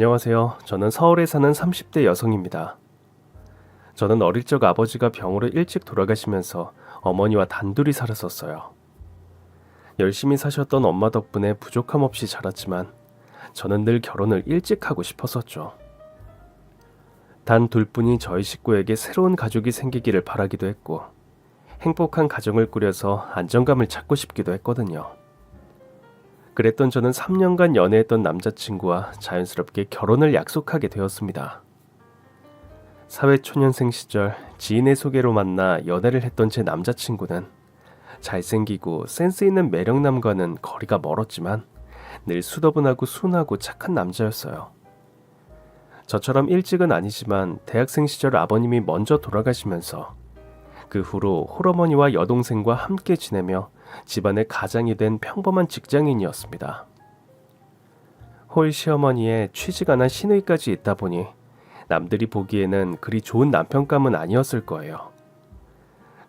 안녕하세요. 저는 서울에 사는 30대 여성입니다. 저는 어릴 적 아버지가 병으로 일찍 돌아가시면서 어머니와 단둘이 살았었어요. 열심히 사셨던 엄마 덕분에 부족함 없이 자랐지만 저는 늘 결혼을 일찍 하고 싶었었죠. 단 둘뿐인 저희 식구에게 새로운 가족이 생기기를 바라기도 했고 행복한 가정을 꾸려서 안정감을 찾고 싶기도 했거든요. 그랬던 저는 3년간 연애했던 남자친구와 자연스럽게 결혼을 약속하게 되었습니다. 사회초년생 시절 지인의 소개로 만나 연애를 했던 제 남자친구는 잘생기고 센스 있는 매력남과는 거리가 멀었지만 늘 수더분하고 순하고 착한 남자였어요. 저처럼 일찍은 아니지만 대학생 시절 아버님이 먼저 돌아가시면서 그 후로 홀어머니와 여동생과 함께 지내며 집안의 가장이 된 평범한 직장인이었습니다. 홀 시어머니의 취직 안 한 시누이까지 있다 보니 남들이 보기에는 그리 좋은 남편감은 아니었을 거예요.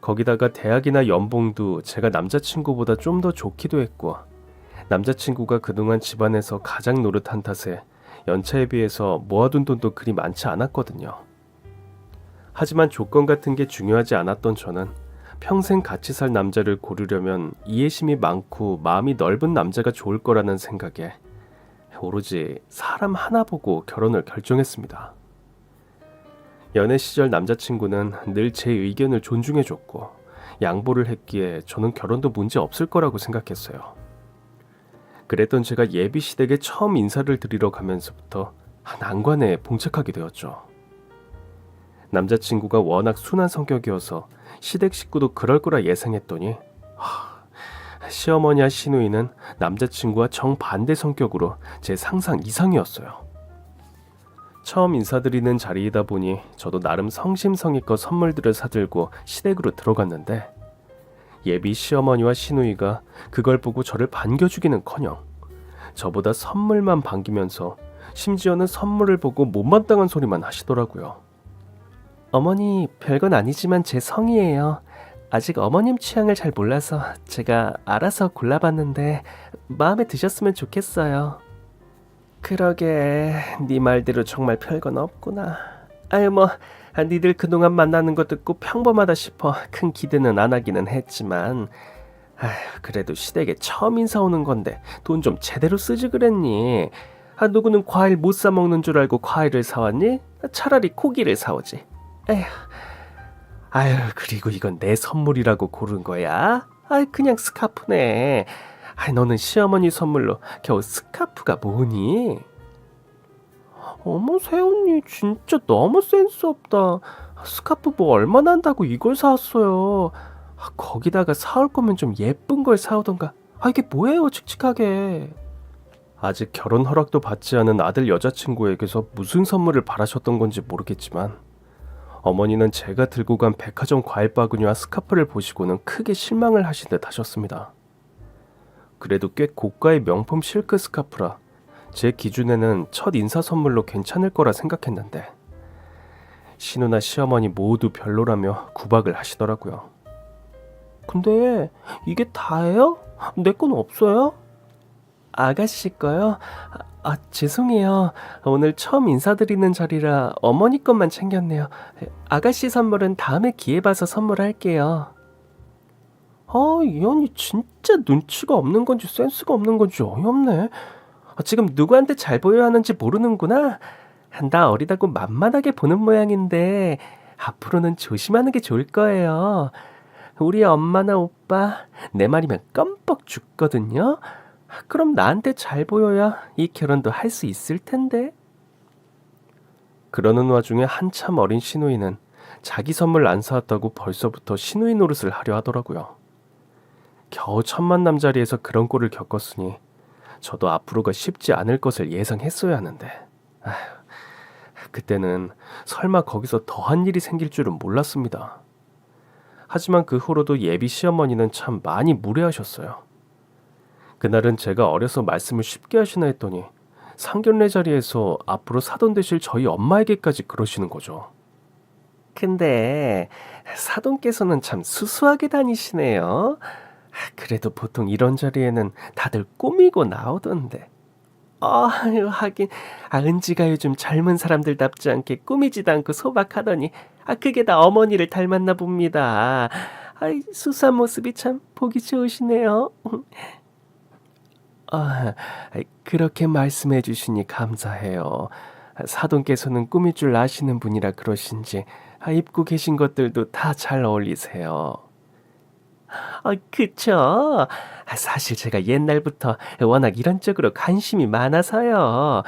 거기다가 대학이나 연봉도 제가 남자친구보다 좀 더 좋기도 했고 남자친구가 그동안 집안에서 가장 노릇한 탓에 연차에 비해서 모아둔 돈도 그리 많지 않았거든요. 하지만 조건 같은 게 중요하지 않았던 저는 평생 같이 살 남자를 고르려면 이해심이 많고 마음이 넓은 남자가 좋을 거라는 생각에 오로지 사람 하나 보고 결혼을 결정했습니다. 연애 시절 남자친구는 늘 제 의견을 존중해줬고 양보를 했기에 저는 결혼도 문제 없을 거라고 생각했어요. 그랬던 제가 예비시댁에 처음 인사를 드리러 가면서부터 난관에 봉착하게 되었죠. 남자친구가 워낙 순한 성격이어서 시댁 식구도 그럴 거라 예상했더니 시어머니와 시누이는 남자친구와 정반대 성격으로 제 상상 이상이었어요. 처음 인사드리는 자리이다 보니 저도 나름 성심성의껏 선물들을 사들고 시댁으로 들어갔는데 예비 시어머니와 시누이가 그걸 보고 저를 반겨주기는커녕 저보다 선물만 반기면서 심지어는 선물을 보고 못마땅한 소리만 하시더라고요. 어머니, 별건 아니지만 제 성이에요. 아직 어머님 취향을 잘 몰라서 제가 알아서 골라봤는데 마음에 드셨으면 좋겠어요. 그러게, 네 말대로 정말 별건 없구나. 아유 니들 그동안 만나는 거 듣고 평범하다 싶어 큰 기대는 안 하기는 했지만 그래도 시댁에 처음 인사 오는 건데 돈 좀 제대로 쓰지 그랬니? 누구는 과일 못 사 먹는 줄 알고 과일을 사왔니? 차라리 고기를 사오지. 그리고 이건 내 선물이라고 고른 거야? 그냥 스카프네. 너는 시어머니 선물로 겨우 스카프가 뭐니? 어머, 새언니 진짜 너무 센스 없다. 스카프 뭐 얼마나 한다고 이걸 사왔어요. 거기다가 사올 거면 좀 예쁜 걸 사오던가. 이게 뭐예요, 칙칙하게. 아직 결혼 허락도 받지 않은 아들 여자친구에게서 무슨 선물을 바라셨던 건지 모르겠지만 어머니는 제가 들고 간 백화점 과일 바구니와 스카프를 보시고는 크게 실망을 하신 듯 하셨습니다. 그래도 꽤 고가의 명품 실크 스카프라 제 기준에는 첫 인사 선물로 괜찮을 거라 생각했는데 시누나 시어머니 모두 별로라며 구박을 하시더라고요. 근데 이게 다예요? 내 건 없어요? 아가씨 거요? 죄송해요. 오늘 처음 인사드리는 자리라 어머니 것만 챙겼네요. 아가씨 선물은 다음에 기회 봐서 선물할게요. 이 언니 진짜 눈치가 없는 건지 센스가 없는 건지 어이없네. 지금 누구한테 잘 보여야 하는지 모르는구나. 나 어리다고 만만하게 보는 모양인데 앞으로는 조심하는 게 좋을 거예요. 우리 엄마나 오빠 내 말이면 껌뻑 죽거든요. 그럼 나한테 잘 보여야 이 결혼도 할 수 있을 텐데. 그러는 와중에 한참 어린 시누이는 자기 선물 안 사왔다고 벌써부터 시누이 노릇을 하려 하더라고요. 겨우 첫 만남 자리에서 그런 꼴을 겪었으니 저도 앞으로가 쉽지 않을 것을 예상했어야 하는데 그때는 설마 거기서 더한 일이 생길 줄은 몰랐습니다. 하지만 그 후로도 예비 시어머니는 참 많이 무례하셨어요. 그날은 제가 어려서 말씀을 쉽게 하시나 했더니 상견례 자리에서 앞으로 사돈 되실 저희 엄마에게까지 그러시는 거죠. 근데 사돈께서는 참 수수하게 다니시네요. 그래도 보통 이런 자리에는 다들 꾸미고 나오던데. 하긴 은지가 요즘 젊은 사람들답지 않게 꾸미지도 않고 소박하더니 그게 다 어머니를 닮았나 봅니다. 수수한 모습이 참 보기 좋으시네요. 그렇게 말씀해 주시니 감사해요. 사돈께서는 꾸밀 줄 아시는 분이라 그러신지 입고 계신 것들도 다 잘 어울리세요. 그쵸. 사실 제가 옛날부터 워낙 이런 쪽으로 관심이 많아서요.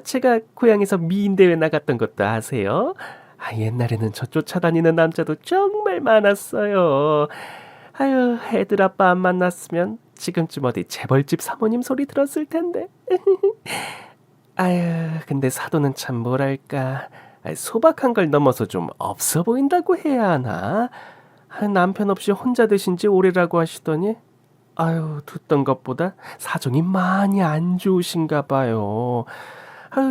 제가 고향에서 미인대회 나갔던 것도 아세요? 옛날에는 저 쫓아다니는 남자도 정말 많았어요. 아유, 애들 아빠 안 만났으면 지금쯤 어디 재벌집 사모님 소리 들었을 텐데. 아유, 근데 사도는 참 뭐랄까. 소박한 걸 넘어서 좀 없어 보인다고 해야 하나? 남편 없이 혼자 드신 지 오래라고 하시더니 아유, 듣던 것보다 사정이 많이 안 좋으신가 봐요.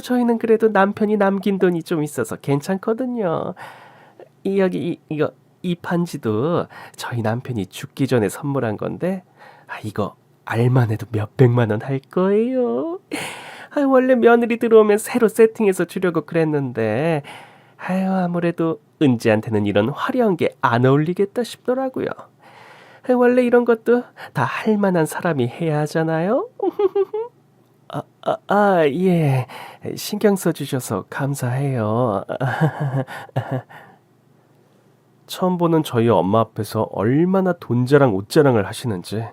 저희는 그래도 남편이 남긴 돈이 좀 있어서 괜찮거든요. 이 반지도 저희 남편이 죽기 전에 선물한 건데 이거 알만 해도 몇백만 원 할 거예요. 원래 며느리 들어오면 새로 세팅해서 주려고 그랬는데 아무래도 은지한테는 이런 화려한 게 안 어울리겠다 싶더라고요. 원래 이런 것도 다 할 만한 사람이 해야 하잖아요. 예. 신경 써주셔서 감사해요. 처음 보는 저희 엄마 앞에서 얼마나 돈 자랑 옷 자랑을 하시는지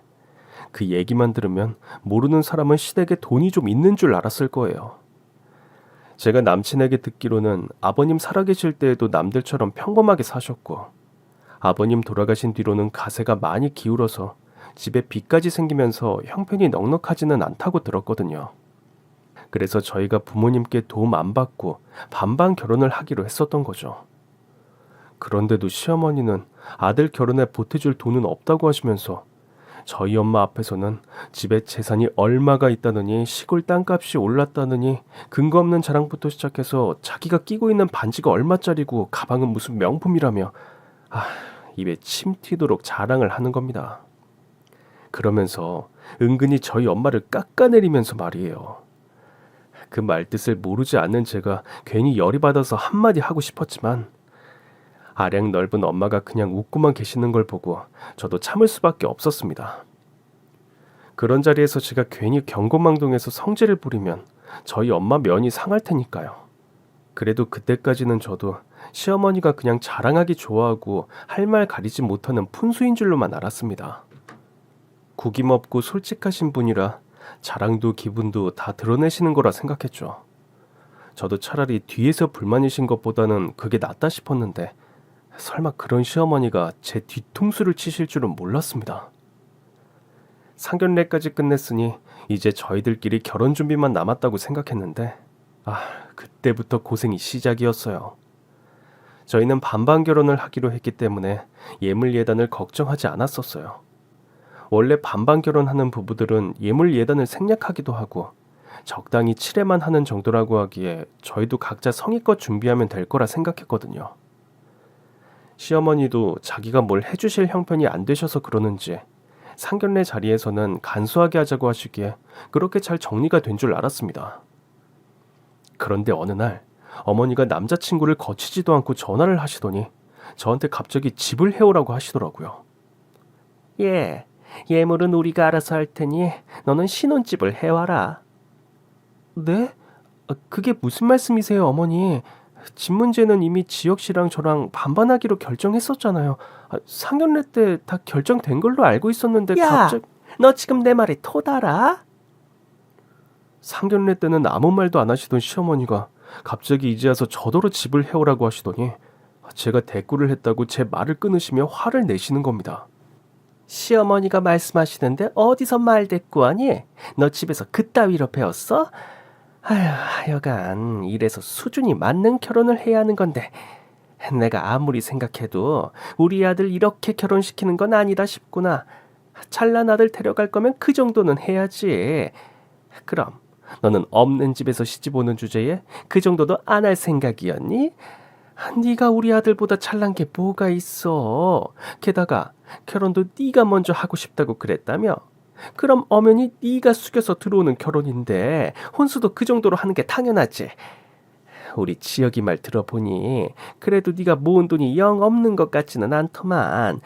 그 얘기만 들으면 모르는 사람은 시댁에 돈이 좀 있는 줄 알았을 거예요. 제가 남친에게 듣기로는 아버님 살아계실 때에도 남들처럼 평범하게 사셨고 아버님 돌아가신 뒤로는 가세가 많이 기울어서 집에 빚까지 생기면서 형편이 넉넉하지는 않다고 들었거든요. 그래서 저희가 부모님께 도움 안 받고 반반 결혼을 하기로 했었던 거죠. 그런데도 시어머니는 아들 결혼에 보태줄 돈은 없다고 하시면서 저희 엄마 앞에서는 집에 재산이 얼마가 있다느니 시골 땅값이 올랐다느니 근거 없는 자랑부터 시작해서 자기가 끼고 있는 반지가 얼마짜리고 가방은 무슨 명품이라며 입에 침 튀도록 자랑을 하는 겁니다. 그러면서 은근히 저희 엄마를 깎아내리면서 말이에요. 그 말뜻을 모르지 않는 제가 괜히 열이 받아서 한마디 하고 싶었지만 아량 넓은 엄마가 그냥 웃고만 계시는 걸 보고 저도 참을 수밖에 없었습니다. 그런 자리에서 제가 괜히 경고망동해서 성질을 부리면 저희 엄마 면이 상할 테니까요. 그래도 그때까지는 저도 시어머니가 그냥 자랑하기 좋아하고 할 말 가리지 못하는 푼수인 줄로만 알았습니다. 구김없고 솔직하신 분이라 자랑도 기분도 다 드러내시는 거라 생각했죠. 저도 차라리 뒤에서 불만이신 것보다는 그게 낫다 싶었는데 설마 그런 시어머니가 제 뒤통수를 치실 줄은 몰랐습니다. 상견례까지 끝냈으니 이제 저희들끼리 결혼 준비만 남았다고 생각했는데 그때부터 고생이 시작이었어요. 저희는 반반 결혼을 하기로 했기 때문에 예물 예단을 걱정하지 않았었어요. 원래 반반 결혼하는 부부들은 예물 예단을 생략하기도 하고 적당히 치레만 하는 정도라고 하기에 저희도 각자 성의껏 준비하면 될 거라 생각했거든요. 시어머니도 자기가 뭘 해주실 형편이 안 되셔서 그러는지 상견례 자리에서는 간소하게 하자고 하시기에 그렇게 잘 정리가 된 줄 알았습니다. 그런데 어느 날 어머니가 남자친구를 거치지도 않고 전화를 하시더니 저한테 갑자기 집을 해오라고 하시더라고요. 예물은 우리가 알아서 할 테니 너는 신혼집을 해와라. 네? 그게 무슨 말씀이세요, 어머니? 집 문제는 이미 지혁씨랑 저랑 반반하기로 결정했었잖아요. 상견례 때 다 결정된 걸로 알고 있었는데 갑자기... 너 지금 내 말에 토달아? 상견례 때는 아무 말도 안 하시던 시어머니가 갑자기 이제 와서 저더러 집을 해오라고 하시더니 제가 대꾸를 했다고 제 말을 끊으시며 화를 내시는 겁니다. 시어머니가 말씀하시는데 어디서 말 대꾸하니? 너 집에서 그따위로 배웠어? 하여간 이래서 수준이 맞는 결혼을 해야 하는 건데 내가 아무리 생각해도 우리 아들 이렇게 결혼시키는 건 아니다 싶구나. 잘난 아들 데려갈 거면 그 정도는 해야지. 그럼 너는 없는 집에서 시집 오는 주제에 그 정도도 안 할 생각이었니? 네가 우리 아들보다 잘난 게 뭐가 있어. 게다가 결혼도 네가 먼저 하고 싶다고 그랬다며. 그럼 엄연히 네가 숙여서 들어오는 결혼인데 혼수도 그 정도로 하는 게 당연하지. 우리 지혁이 말 들어보니 그래도 네가 모은 돈이 영 없는 것 같지는 않더만.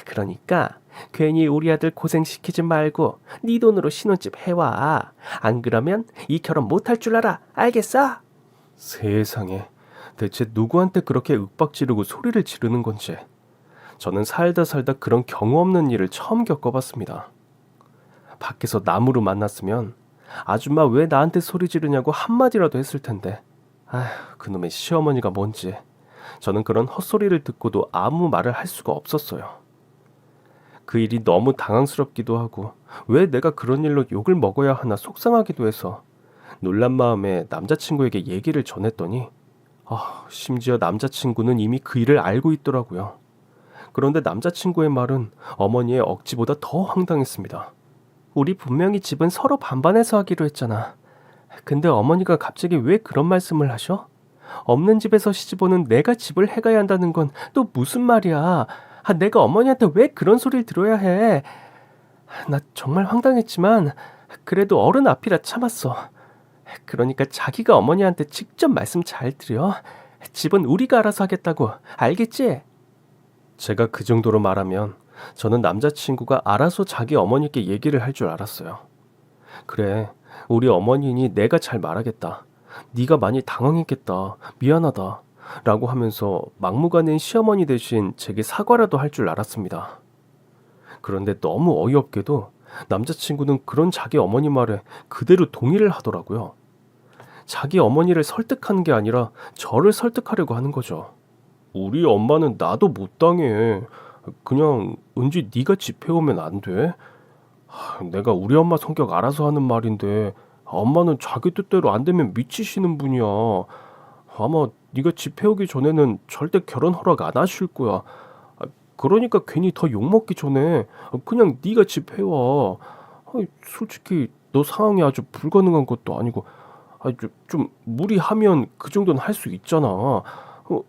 그러니까 괜히 우리 아들 고생시키지 말고 네 돈으로 신혼집 해와. 안 그러면 이 결혼 못할 줄 알아. 알겠어? 세상에, 대체 누구한테 그렇게 윽박 지르고 소리를 지르는 건지. 저는 살다 살다 그런 경우 없는 일을 처음 겪어봤습니다. 밖에서 나무로 만났으면 아줌마 왜 나한테 소리 지르냐고 한마디라도 했을 텐데. 아휴, 그놈의 시어머니가 뭔지. 저는 그런 헛소리를 듣고도 아무 말을 할 수가 없었어요. 그 일이 너무 당황스럽기도 하고 왜 내가 그런 일로 욕을 먹어야 하나 속상하기도 해서 놀란 마음에 남자친구에게 얘기를 전했더니 심지어 남자친구는 이미 그 일을 알고 있더라고요. 그런데 남자친구의 말은 어머니의 억지보다 더 황당했습니다. 우리 분명히 집은 서로 반반해서 하기로 했잖아. 근데 어머니가 갑자기 왜 그런 말씀을 하셔? 없는 집에서 시집오는 내가 집을 해가야 한다는 건 또 무슨 말이야? 내가 어머니한테 왜 그런 소리를 들어야 해? 나 정말 황당했지만 그래도 어른 앞이라 참았어. 그러니까 자기가 어머니한테 직접 말씀 잘 드려. 집은 우리가 알아서 하겠다고. 알겠지? 제가 그 정도로 말하면 저는 남자친구가 알아서 자기 어머니께 얘기를 할 줄 알았어요. 그래, 우리 어머니니 내가 잘 말하겠다. 네가 많이 당황했겠다. 미안하다. 라고 하면서 막무가내인 시어머니 대신 제게 사과라도 할 줄 알았습니다. 그런데 너무 어이없게도 남자친구는 그런 자기 어머니 말에 그대로 동의를 하더라고요. 자기 어머니를 설득하는 게 아니라 저를 설득하려고 하는 거죠. 우리 엄마는 나도 못 당해. 그냥 은지 네가 집 해오면 안 돼? 내가 우리 엄마 성격 알아서 하는 말인데 엄마는 자기 뜻대로 안 되면 미치시는 분이야. 아마 네가 집 해오기 전에는 절대 결혼 허락 안 하실 거야. 그러니까 괜히 더 욕먹기 전에 그냥 네가 집 해와. 솔직히 너 상황이 아주 불가능한 것도 아니고 좀 무리하면 그 정도는 할 수 있잖아.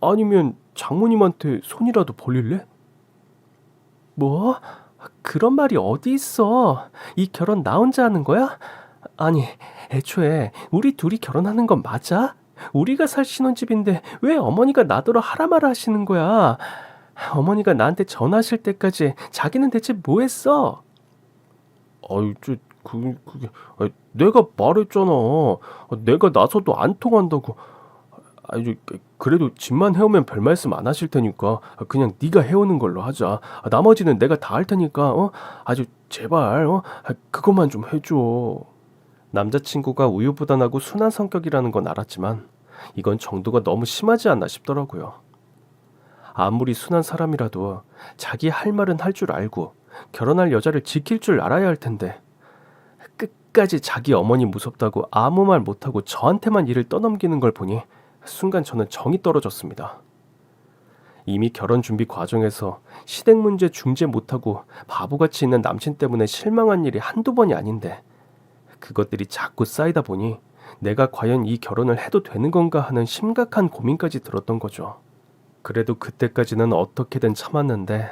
아니면 장모님한테 손이라도 벌릴래? 뭐? 그런 말이 어디 있어? 이 결혼 나 혼자 하는 거야? 아니, 애초에 우리 둘이 결혼하는 건 맞아? 우리가 살 신혼집인데 왜 어머니가 나더러 하라 마라 하시는 거야? 어머니가 나한테 전화하실 때까지 자기는 대체 뭐 했어? 그게 내가 말했잖아. 내가 나서도 안 통한다고. 그래도 집만 해오면 별 말씀 안 하실 테니까 그냥 네가 해오는 걸로 하자. 나머지는 내가 다 할 테니까 아주 제발 그것만 좀 해줘. 남자친구가 우유부단하고 순한 성격이라는 건 알았지만 이건 정도가 너무 심하지 않나 싶더라고요. 아무리 순한 사람이라도 자기 할 말은 할 줄 알고 결혼할 여자를 지킬 줄 알아야 할 텐데 끝까지 자기 어머니 무섭다고 아무 말 못하고 저한테만 일을 떠넘기는 걸 보니 순간 저는 정이 떨어졌습니다. 이미 결혼 준비 과정에서 시댁 문제 중재 못하고 바보같이 있는 남친 때문에 실망한 일이 한두 번이 아닌데 그것들이 자꾸 쌓이다 보니 내가 과연 이 결혼을 해도 되는 건가 하는 심각한 고민까지 들었던 거죠. 그래도 그때까지는 어떻게든 참았는데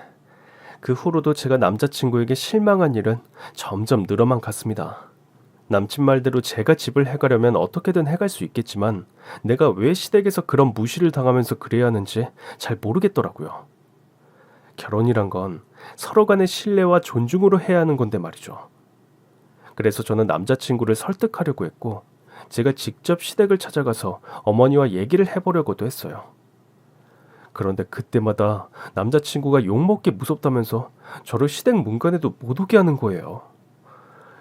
그 후로도 제가 남자친구에게 실망한 일은 점점 늘어만 갔습니다. 남친 말대로 제가 집을 해가려면 어떻게든 해갈 수 있겠지만 내가 왜 시댁에서 그런 무시를 당하면서 그래야 하는지 잘 모르겠더라고요. 결혼이란 건 서로 간의 신뢰와 존중으로 해야 하는 건데 말이죠. 그래서 저는 남자친구를 설득하려고 했고 제가 직접 시댁을 찾아가서 어머니와 얘기를 해보려고도 했어요. 그런데 그때마다 남자친구가 욕먹기 무섭다면서 저를 시댁 문간에도 못 오게 하는 거예요.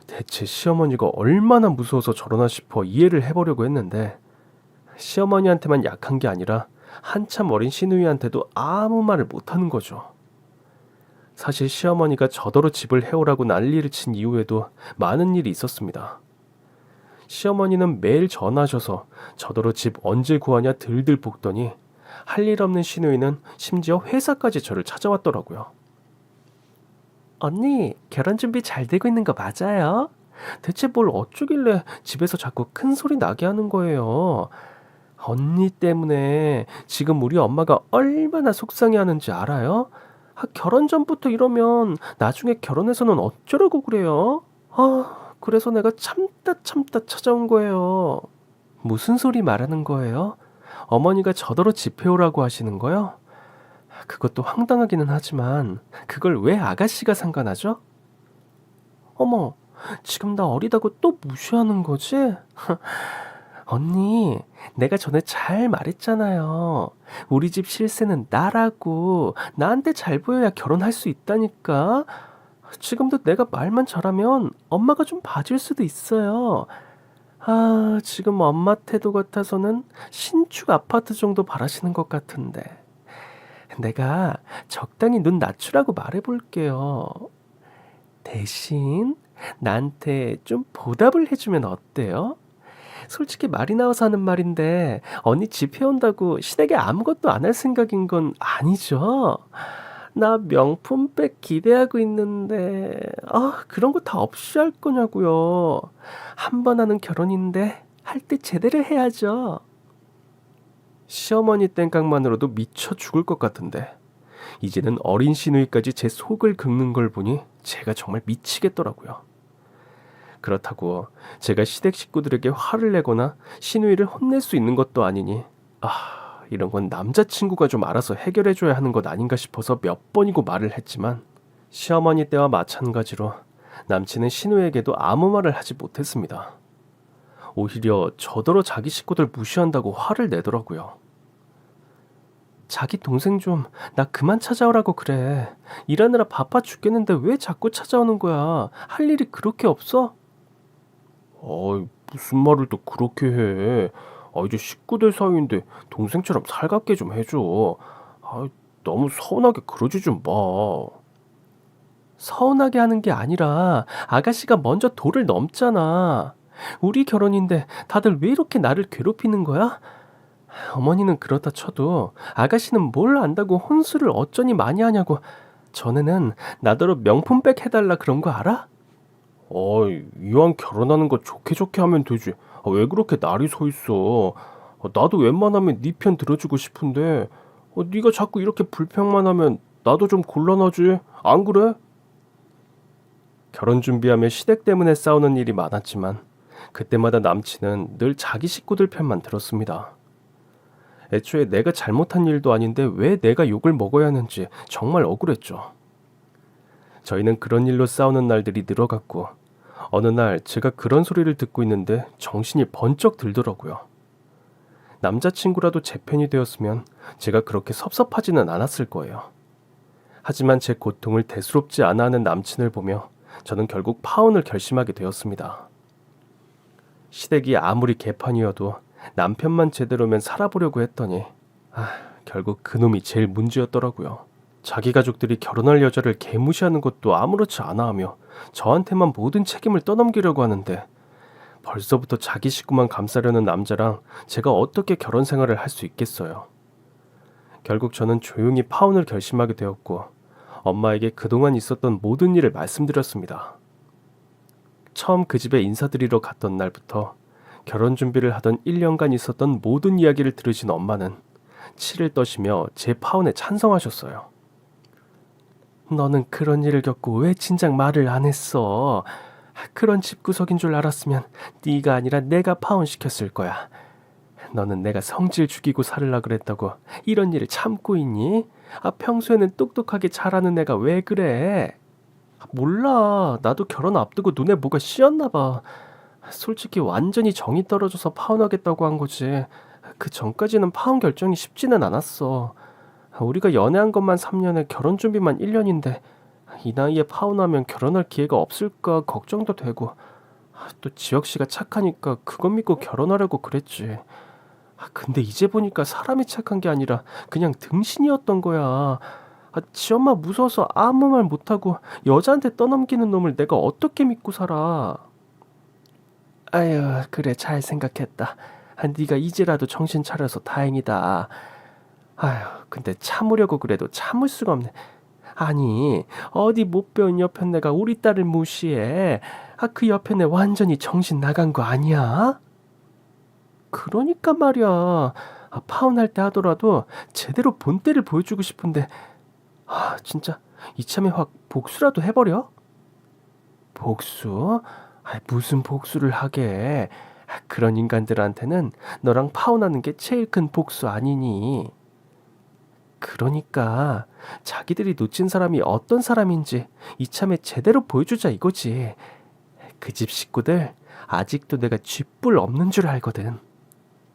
대체 시어머니가 얼마나 무서워서 저러나 싶어 이해를 해보려고 했는데 시어머니한테만 약한 게 아니라 한참 어린 시누이한테도 아무 말을 못하는 거죠. 사실 시어머니가 저더러 집을 해오라고 난리를 친 이후에도 많은 일이 있었습니다. 시어머니는 매일 전화하셔서 저더러 집 언제 구하냐 들들 볶더니 할 일 없는 시누이는 심지어 회사까지 저를 찾아왔더라고요. 언니, 결혼 준비 잘 되고 있는 거 맞아요? 대체 뭘 어쩌길래 집에서 자꾸 큰 소리 나게 하는 거예요? 언니 때문에 지금 우리 엄마가 얼마나 속상해하는지 알아요? 결혼 전부터 이러면 나중에 결혼해서는 어쩌려고 그래요? 그래서 내가 참다 참다 찾아온 거예요. 무슨 소리 말하는 거예요? 어머니가 저더러 집해오라고 하시는 거요? 그것도 황당하기는 하지만 그걸 왜 아가씨가 상관하죠? 어머, 지금 나 어리다고 또 무시하는 거지? 언니, 내가 전에 잘 말했잖아요. 우리 집 실세는 나라고. 나한테 잘 보여야 결혼할 수 있다니까. 지금도 내가 말만 잘하면 엄마가 좀 봐줄 수도 있어요. 지금 엄마 태도 같아서는 신축 아파트 정도 바라시는 것 같은데. 내가 적당히 눈 낮추라고 말해볼게요. 대신 나한테 좀 보답을 해주면 어때요? 솔직히 말이 나와서 하는 말인데 언니 집 해온다고 시댁에 아무것도 안 할 생각인 건 아니죠? 나 명품백 기대하고 있는데 그런 거 다 없이 할 거냐고요. 한 번 하는 결혼인데 할 때 제대로 해야죠. 시어머니 땡깡만으로도 미쳐 죽을 것 같은데 이제는 어린 시누이까지 제 속을 긁는 걸 보니 제가 정말 미치겠더라고요. 그렇다고 제가 시댁 식구들에게 화를 내거나 시누이를 혼낼 수 있는 것도 아니니 이런 건 남자친구가 좀 알아서 해결해줘야 하는 것 아닌가 싶어서 몇 번이고 말을 했지만 시어머니 때와 마찬가지로 남친은 시누이에게도 아무 말을 하지 못했습니다. 오히려 저더러 자기 식구들 무시한다고 화를 내더라고요. 자기 동생 좀 나 그만 찾아오라고 그래. 일하느라 바빠 죽겠는데 왜 자꾸 찾아오는 거야. 할 일이 그렇게 없어? 무슨 말을 또 그렇게 해. 이제 식구들 사이인데 동생처럼 살갑게 좀 해줘. 너무 서운하게 그러지 좀 마. 서운하게 하는 게 아니라 아가씨가 먼저 도를 넘잖아. 우리 결혼인데 다들 왜 이렇게 나를 괴롭히는 거야? 어머니는 그렇다 쳐도 아가씨는 뭘 안다고 혼수를 어쩌니 많이 하냐고. 전에는 나더러 명품백 해달라 그런 거 알아? 이왕 결혼하는 거 좋게 좋게 하면 되지. 왜 그렇게 날이 서 있어. 나도 웬만하면 네 편 들어주고 싶은데 네가 자꾸 이렇게 불평만 하면 나도 좀 곤란하지. 안 그래? 결혼 준비하며 시댁 때문에 싸우는 일이 많았지만 그때마다 남친은 늘 자기 식구들 편만 들었습니다. 애초에 내가 잘못한 일도 아닌데 왜 내가 욕을 먹어야 하는지 정말 억울했죠. 저희는 그런 일로 싸우는 날들이 늘어갔고 어느 날 제가 그런 소리를 듣고 있는데 정신이 번쩍 들더라고요. 남자친구라도 제 편이 되었으면 제가 그렇게 섭섭하지는 않았을 거예요. 하지만 제 고통을 대수롭지 않아 하는 남친을 보며 저는 결국 파혼을 결심하게 되었습니다. 시댁이 아무리 개판이어도 남편만 제대로면 살아보려고 했더니 결국 그놈이 제일 문제였더라고요. 자기 가족들이 결혼할 여자를 개무시하는 것도 아무렇지 않아 하며 저한테만 모든 책임을 떠넘기려고 하는데 벌써부터 자기 식구만 감싸려는 남자랑 제가 어떻게 결혼 생활을 할 수 있겠어요. 결국 저는 조용히 파혼을 결심하게 되었고 엄마에게 그동안 있었던 모든 일을 말씀드렸습니다. 처음 그 집에 인사드리러 갔던 날부터 결혼 준비를 하던 1년간 있었던 모든 이야기를 들으신 엄마는 치를 떠시며 제 파혼에 찬성하셨어요. 너는 그런 일을 겪고 왜 진작 말을 안 했어? 그런 집구석인 줄 알았으면 네가 아니라 내가 파혼시켰을 거야. 너는 내가 성질 죽이고 살으려 그랬다고 이런 일을 참고 있니? 평소에는 똑똑하게 잘하는 애가 왜 그래? 몰라. 나도 결혼 앞두고 눈에 뭐가 씌었나 봐. 솔직히 완전히 정이 떨어져서 파혼하겠다고 한 거지. 그 전까지는 파혼 결정이 쉽지는 않았어. 우리가 연애한 것만 3년에 결혼 준비만 1년인데 이 나이에 파혼하면 결혼할 기회가 없을까 걱정도 되고 또 지혁씨가 착하니까 그것 믿고 결혼하려고 그랬지. 근데 이제 보니까 사람이 착한 게 아니라 그냥 등신이었던 거야. 지엄마 무서워서 아무 말 못하고 여자한테 떠넘기는 놈을 내가 어떻게 믿고 살아. 아유, 그래, 잘 생각했다. 네가 이제라도 정신 차려서 다행이다. 아휴, 근데 참으려고 그래도 참을 수가 없네. 아니, 어디 못 배운 여편네가 우리 딸을 무시해. 그 여편네 완전히 정신 나간 거 아니야? 그러니까 말이야. 파혼할 때 하더라도 제대로 본때를 보여주고 싶은데 진짜 이참에 확 복수라도 해버려? 복수? 무슨 복수를 하게. 그런 인간들한테는 너랑 파혼하는 게 제일 큰 복수 아니니. 그러니까 자기들이 놓친 사람이 어떤 사람인지 이참에 제대로 보여주자 이거지. 그 집 식구들 아직도 내가 쥐뿔 없는 줄 알거든.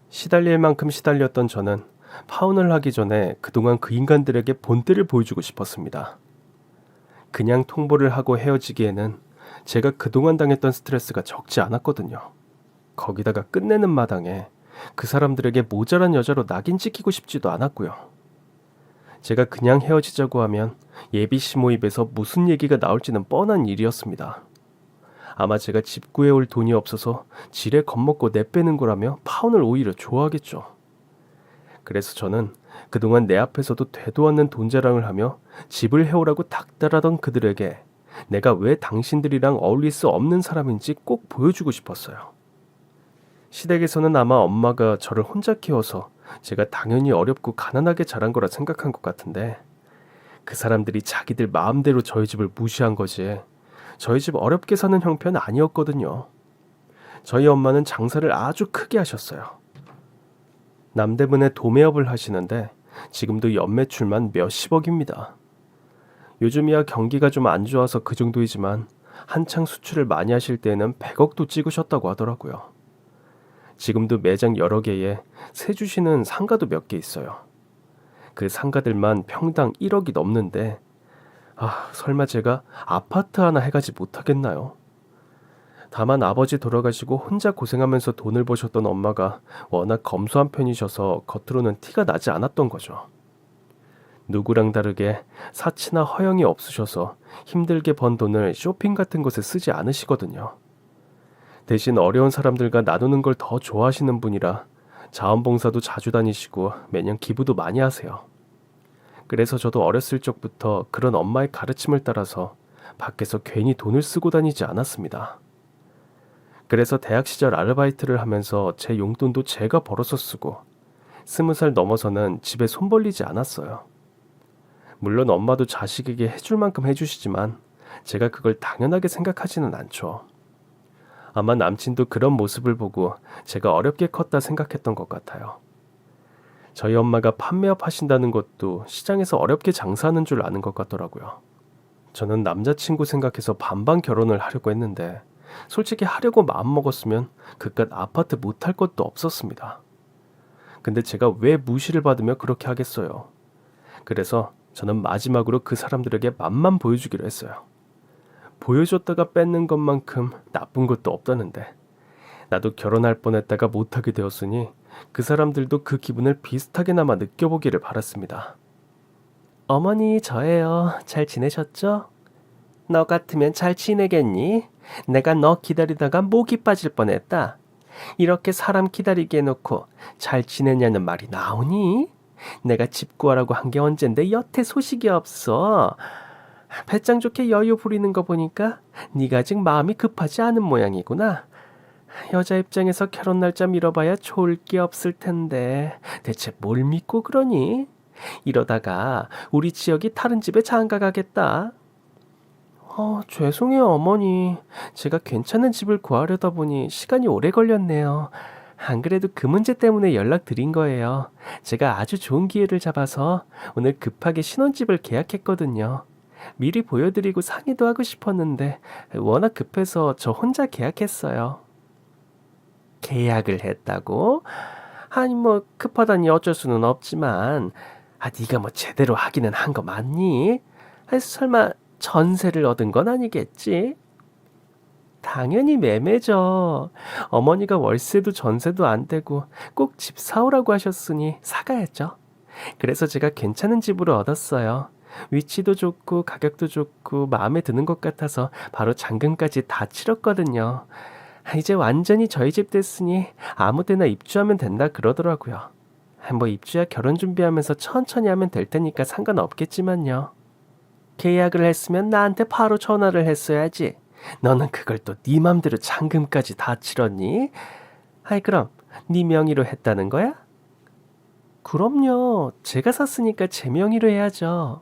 시달릴 만큼 시달렸던 저는 파혼을 하기 전에 그동안 그 인간들에게 본때를 보여주고 싶었습니다. 그냥 통보를 하고 헤어지기에는 제가 그동안 당했던 스트레스가 적지 않았거든요. 거기다가 끝내는 마당에 그 사람들에게 모자란 여자로 낙인 찍히고 싶지도 않았고요. 제가 그냥 헤어지자고 하면 예비 시모입에서 무슨 얘기가 나올지는 뻔한 일이었습니다. 아마 제가 집 구해올 돈이 없어서 지레 겁먹고 내빼는 거라며 파혼을 오히려 좋아하겠죠. 그래서 저는 그동안 내 앞에서도 되도 않는 돈 자랑을 하며 집을 해오라고 닥달하던 그들에게 내가 왜 당신들이랑 어울릴 수 없는 사람인지 꼭 보여주고 싶었어요. 시댁에서는 아마 엄마가 저를 혼자 키워서 제가 당연히 어렵고 가난하게 자란 거라 생각한 것 같은데, 그 사람들이 자기들 마음대로 저희 집을 무시한 거지 저희 집 어렵게 사는 형편은 아니었거든요. 저희 엄마는 장사를 아주 크게 하셨어요. 남대문에 도매업을 하시는데 지금도 연매출만 몇십억입니다. 요즘이야 경기가 좀 안 좋아서 그 정도이지만 한창 수출을 많이 하실 때에는 100억도 찍으셨다고 하더라고요. 지금도 매장 여러 개에 세 주시는 상가도 몇 개 있어요. 그 상가들만 평당 1억이 넘는데 설마 제가 아파트 하나 해가지 못하겠나요? 다만 아버지 돌아가시고 혼자 고생하면서 돈을 버셨던 엄마가 워낙 검소한 편이셔서 겉으로는 티가 나지 않았던 거죠. 누구랑 다르게 사치나 허영이 없으셔서 힘들게 번 돈을 쇼핑 같은 곳에 쓰지 않으시거든요. 대신 어려운 사람들과 나누는 걸 더 좋아하시는 분이라 자원봉사도 자주 다니시고 매년 기부도 많이 하세요. 그래서 저도 어렸을 적부터 그런 엄마의 가르침을 따라서 밖에서 괜히 돈을 쓰고 다니지 않았습니다. 그래서 대학 시절 아르바이트를 하면서 제 용돈도 제가 벌어서 쓰고 20살 넘어서는 집에 손 벌리지 않았어요. 물론 엄마도 자식에게 해줄 만큼 해주시지만 제가 그걸 당연하게 생각하지는 않죠. 아마 남친도 그런 모습을 보고 제가 어렵게 컸다 생각했던 것 같아요. 저희 엄마가 판매업 하신다는 것도 시장에서 어렵게 장사하는 줄 아는 것 같더라고요. 저는 남자친구 생각해서 반반 결혼을 하려고 했는데 솔직히 하려고 마음먹었으면 그깟 아파트 못할 것도 없었습니다. 근데 제가 왜 무시를 받으며 그렇게 하겠어요. 그래서 저는 마지막으로 그 사람들에게 맛만 보여주기로 했어요. 보여줬다가 뺏는 것만큼 나쁜 것도 없다는데 나도 결혼할 뻔했다가 못하게 되었으니 그 사람들도 그 기분을 비슷하게나마 느껴보기를 바랐습니다. 어머니, 저예요. 잘 지내셨죠? 너 같으면 잘 지내겠니? 내가 너 기다리다가 목이 빠질 뻔했다. 이렇게 사람 기다리게 해놓고 잘 지내냐는 말이 나오니? 내가 집 구하라고 한 게 언젠데 여태 소식이 없어. 배짱 좋게 여유 부리는 거 보니까 네가 아직 마음이 급하지 않은 모양이구나. 여자 입장에서 결혼 날짜 미뤄봐야 좋을 게 없을 텐데 대체 뭘 믿고 그러니? 이러다가 우리 지역이 다른 집에 장가 가겠다. 죄송해요 어머니. 제가 괜찮은 집을 구하려다 보니 시간이 오래 걸렸네요. 안 그래도 그 문제 때문에 연락드린 거예요. 제가 아주 좋은 기회를 잡아서 오늘 급하게 신혼집을 계약했거든요. 미리 보여드리고 상의도 하고 싶었는데 워낙 급해서 저 혼자 계약했어요. 계약을 했다고? 아니 뭐 급하다니 어쩔 수는 없지만 네가 뭐 제대로 하기는 한 거 맞니? 설마 전세를 얻은 건 아니겠지? 당연히 매매죠. 어머니가 월세도 전세도 안 되고 꼭 집 사오라고 하셨으니 사가야죠. 그래서 제가 괜찮은 집으로 얻었어요. 위치도 좋고 가격도 좋고 마음에 드는 것 같아서 바로 잔금까지 다 치렀거든요. 이제 완전히 저희 집 됐으니 아무 데나 입주하면 된다 그러더라고요. 뭐 입주야 결혼 준비하면서 천천히 하면 될 테니까 상관없겠지만요. 계약을 했으면 나한테 바로 전화를 했어야지. 너는 그걸 또 네 맘대로 잔금까지 다 치렀니? 그럼 네 명의로 했다는 거야? 그럼요. 제가 샀으니까 제 명의로 해야죠.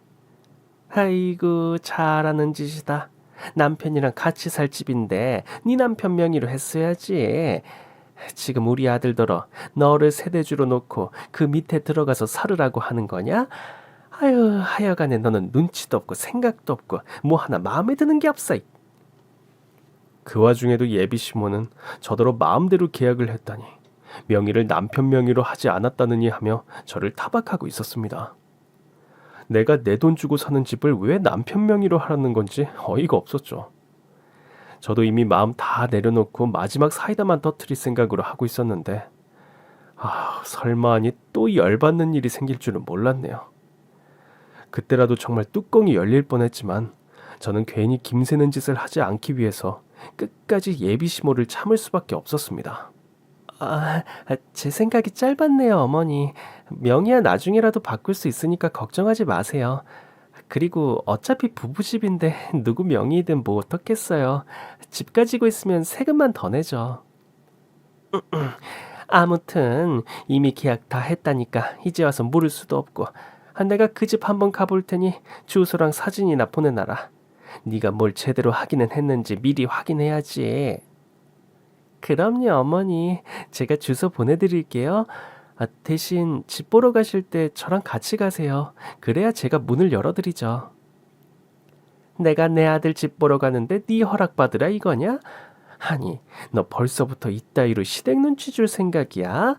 아이고, 잘하는 짓이다. 남편이랑 같이 살 집인데 네 남편 명의로 했어야지. 지금 우리 아들더러 너를 세대주로 놓고 그 밑에 들어가서 살으라고 하는 거냐? 아유, 하여간에 너는 눈치도 없고 생각도 없고 뭐 하나 마음에 드는 게 없어. 그 와중에도 예비 시모는 저더러 마음대로 계약을 했다니 명의를 남편 명의로 하지 않았다느니 하며 저를 타박하고 있었습니다. 내가 내 돈 주고 사는 집을 왜 남편 명의로 하라는 건지 어이가 없었죠. 저도 이미 마음 다 내려놓고 마지막 사이다만 터뜨릴 생각으로 하고 있었는데 설마하니 또 열받는 일이 생길 줄은 몰랐네요. 그때라도 정말 뚜껑이 열릴 뻔했지만 저는 괜히 김새는 짓을 하지 않기 위해서 끝까지 예비 시모를 참을 수밖에 없었습니다. 제 생각이 짧았네요, 어머니. 명의야 나중에라도 바꿀 수 있으니까 걱정하지 마세요. 그리고 어차피 부부집인데 누구 명의이든 뭐 어떻겠어요. 집 가지고 있으면 세금만 더 내죠. 아무튼 이미 계약 다 했다니까 이제 와서 물을 수도 없고 내가 그 집 한번 가볼 테니 주소랑 사진이나 보내놔라. 네가 뭘 제대로 하기는 했는지 미리 확인해야지. 그럼요, 어머니. 제가 주소 보내드릴게요. 대신 집 보러 가실 때 저랑 같이 가세요. 그래야 제가 문을 열어드리죠. 내가 내 아들 집 보러 가는데 네 허락받으라 이거냐? 아니, 너 벌써부터 이따위로 시댁 눈치 줄 생각이야?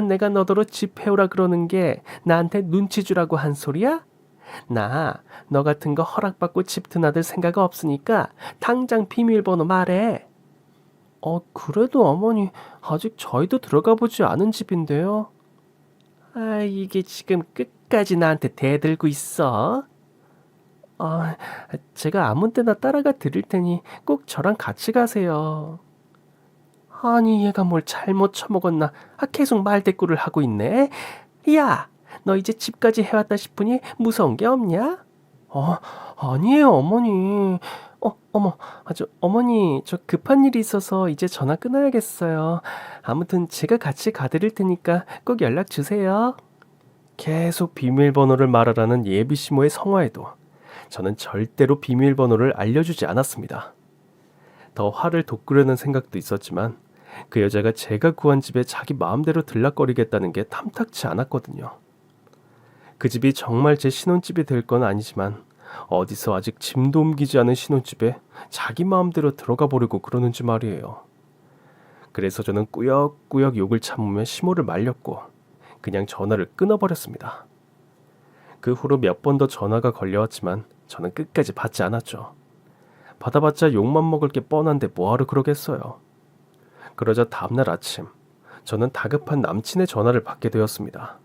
내가 너더러 집 해오라 그러는 게 나한테 눈치 주라고 한 소리야? 나 너 같은 거 허락받고 집 드나들 생각 없으니까 당장 비밀번호 말해. 그래도 어머니, 아직 저희도 들어가 보지 않은 집인데요. 이게 지금 끝까지 나한테 대들고 있어? 아, 제가 아무 때나 따라가 드릴 테니 꼭 저랑 같이 가세요. 아니, 얘가 뭘 잘못 처먹었나? 계속 말대꾸를 하고 있네. 야, 너 이제 집까지 해왔다 싶으니 무서운 게 없냐? 아니에요, 어머니. 어머, 어머니, 저 급한 일이 있어서 이제 전화 끊어야겠어요. 아무튼 제가 같이 가드릴 테니까 꼭 연락 주세요. 계속 비밀번호를 말하라는 예비시모의 성화에도 저는 절대로 비밀번호를 알려주지 않았습니다. 더 화를 돋구려는 생각도 있었지만 그 여자가 제가 구한 집에 자기 마음대로 들락거리겠다는 게 탐탁치 않았거든요. 그 집이 정말 제 신혼집이 될 건 아니지만 어디서 아직 짐도 옮기지 않은 신혼집에 자기 마음대로 들어가 보려고 그러는지 말이에요. 그래서 저는 꾸역꾸역 욕을 참으며 시모를 말렸고 그냥 전화를 끊어버렸습니다. 그 후로 몇 번 더 전화가 걸려왔지만 저는 끝까지 받지 않았죠. 받아봤자 욕만 먹을 게 뻔한데 뭐하러 그러겠어요. 그러자 다음날 아침 저는 다급한 남친의 전화를 받게 되었습니다.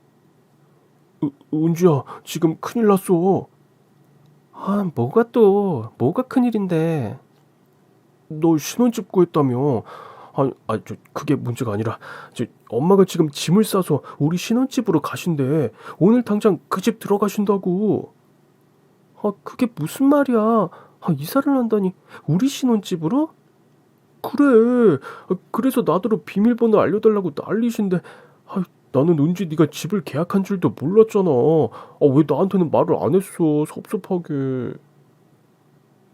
은주야, 지금 큰일 났어. 뭐가 큰일인데. 너 신혼집 구했다며. 그게 문제가 아니라 엄마가 지금 짐을 싸서 우리 신혼집으로 가신대. 오늘 당장 그 집 들어가신다고. 그게 무슨 말이야. 이사를 한다니 우리 신혼집으로? 그래. 그래서 나더러 비밀번호 알려달라고 난리신데 나는 은지 네가 집을 계약한 줄도 몰랐잖아. 왜 나한테는 말을 안 했어. 섭섭하게.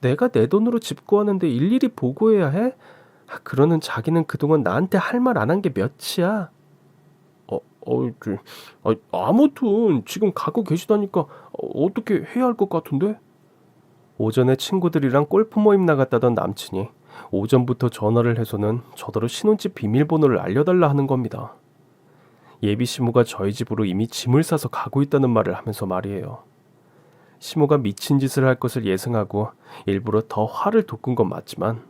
내가 내 돈으로 집 구하는데 일일이 보고해야 해? 그러는 자기는 그동안 나한테 할 말 안 한 게 몇이야? 아무튼 지금 가고 계시다니까 어떻게 해야 할 것 같은데? 오전에 친구들이랑 골프 모임 나갔다던 남친이 오전부터 전화를 해서는 저더러 신혼집 비밀번호를 알려달라 하는 겁니다. 예비 시모가 저희 집으로 이미 짐을 싸서 가고 있다는 말을 하면서 말이에요. 시모가 미친 짓을 할 것을 예상하고 일부러 더 화를 돋군 건 맞지만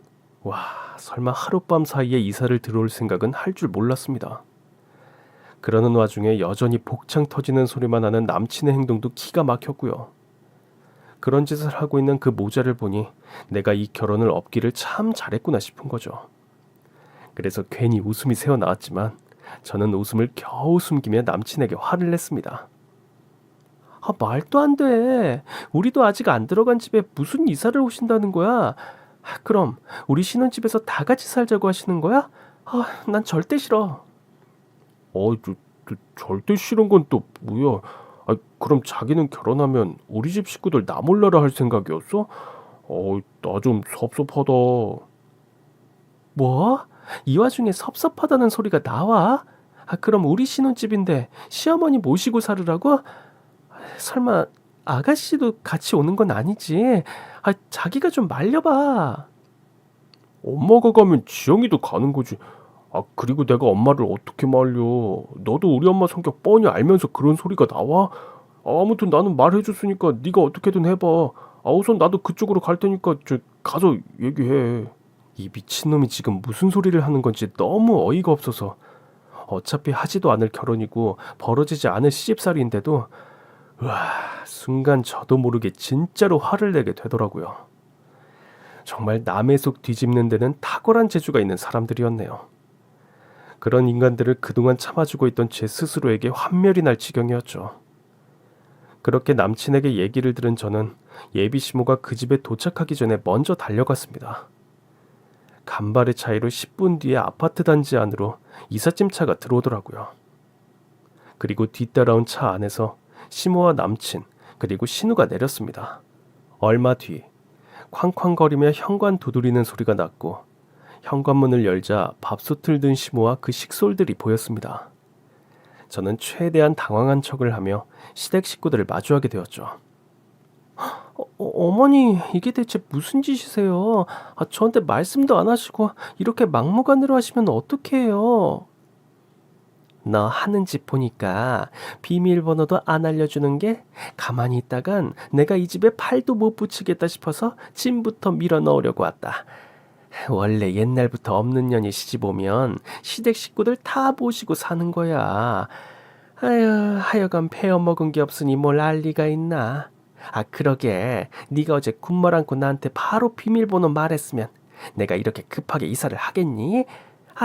설마 하룻밤 사이에 이사를 들어올 생각은 할 줄 몰랐습니다. 그러는 와중에 여전히 복창 터지는 소리만 하는 남친의 행동도 기가 막혔고요. 그런 짓을 하고 있는 그 모자를 보니 내가 이 결혼을 업기를 참 잘했구나 싶은 거죠. 그래서 괜히 웃음이 새어나왔지만 저는 웃음을 겨우 숨기며 남친에게 화를 냈습니다. 말도 안 돼. 우리도 아직 안 들어간 집에 무슨 이사를 오신다는 거야? 그럼 우리 신혼집에서 다 같이 살자고 하시는 거야? 난 절대 싫어. 절대 싫은 건 또 뭐야? 그럼 자기는 결혼하면 우리 집 식구들 나 몰라라 할 생각이었어? 나 좀 섭섭하다. 뭐? 이 와중에 섭섭하다는 소리가 나와? 그럼 우리 신혼집인데 시어머니 모시고 살으라고? 설마 아가씨도 같이 오는 건 아니지? 자기가 좀 말려봐. 엄마가 가면 지영이도 가는 거지. 그리고 내가 엄마를 어떻게 말려. 너도 우리 엄마 성격 뻔히 알면서 그런 소리가 나와? 아무튼 나는 말해줬으니까 네가 어떻게든 해봐. 우선 나도 그쪽으로 갈 테니까 가서 얘기해. 이 미친놈이 지금 무슨 소리를 하는 건지 너무 어이가 없어서. 어차피 하지도 않을 결혼이고 벌어지지 않을 시집살이인데도 순간 저도 모르게 진짜로 화를 내게 되더라고요. 정말 남의 속 뒤집는 데는 탁월한 재주가 있는 사람들이었네요. 그런 인간들을 그동안 참아주고 있던 제 스스로에게 환멸이 날 지경이었죠. 그렇게 남친에게 얘기를 들은 저는 예비 시모가 그 집에 도착하기 전에 먼저 달려갔습니다. 간발의 차이로 10분 뒤에 아파트 단지 안으로 이삿짐 차가 들어오더라고요. 그리고 뒤따라온 차 안에서 시모와 남친 그리고 신우가 내렸습니다. 얼마 뒤 쾅쾅거리며 현관 두드리는 소리가 났고 현관문을 열자 밥솥을 든 시모와 그 식솔들이 보였습니다. 저는 최대한 당황한 척을 하며 시댁 식구들을 마주하게 되었죠. 어머니, 이게 대체 무슨 짓이세요? 저한테 말씀도 안 하시고 이렇게 막무가내로 하시면 어떡해요? 너 하는 짓 보니까 비밀번호도 안 알려주는 게 가만히 있다간 내가 이 집에 팔도 못 붙이겠다 싶어서 짐부터 밀어 넣으려고 왔다. 원래 옛날부터 없는 년이 시집 오면 시댁 식구들 다 모시고 사는 거야. 아유, 하여간 베어먹은 게 없으니 뭘 알 리가 있나. 그러게 네가 어제 군말 않고 나한테 바로 비밀번호 말했으면 내가 이렇게 급하게 이사를 하겠니?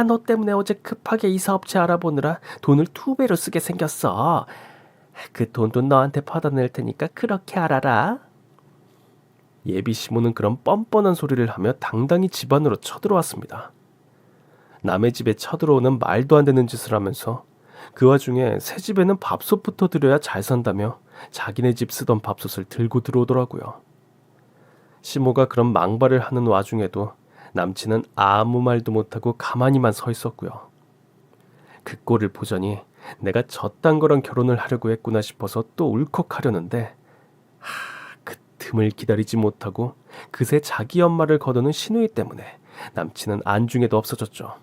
너 때문에 어제 급하게 이사업체 알아보느라 돈을 2배로 쓰게 생겼어. 그 돈도 너한테 받아낼 테니까 그렇게 알아라. 예비 시모는 그런 뻔뻔한 소리를 하며 당당히 집 안으로 쳐들어왔습니다. 남의 집에 쳐들어오는 말도 안 되는 짓을 하면서 그 와중에 새 집에는 밥솥부터 드려야 잘 산다며 자기네 집 쓰던 밥솥을 들고 들어오더라고요. 시모가 그런 망발을 하는 와중에도 남친은 아무 말도 못하고 가만히만 서 있었고요. 그 꼴을 보자니 내가 저딴 거랑 결혼을 하려고 했구나 싶어서 또 울컥하려는데 그 틈을 기다리지 못하고 그새 자기 엄마를 거두는 시누이 때문에 남친은 안중에도 없어졌죠.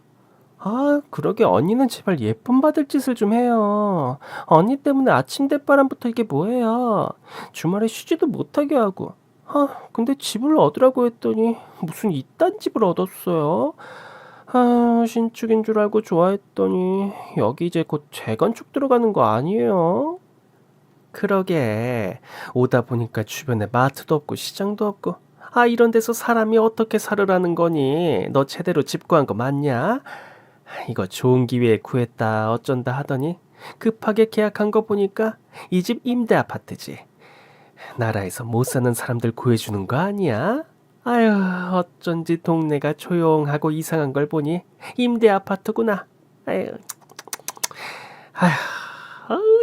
그러게 언니는 제발 예쁨 받을 짓을 좀 해요. 언니 때문에 아침 대바람부터 이게 뭐예요. 주말에 쉬지도 못하게 하고. 근데 집을 얻으라고 했더니 무슨 이딴 집을 얻었어요. 신축인 줄 알고 좋아했더니 여기 이제 곧 재건축 들어가는 거 아니에요? 그러게 오다 보니까 주변에 마트도 없고 시장도 없고 이런 데서 사람이 어떻게 살으라는 거니? 너 제대로 집 구한 거 맞냐? 이거 좋은 기회에 구했다 어쩐다 하더니 급하게 계약한 거 보니까 이 집 임대 아파트지. 나라에서 못 사는 사람들 구해주는 거 아니야? 아유, 어쩐지 동네가 조용하고 이상한 걸 보니 임대 아파트구나. 아유,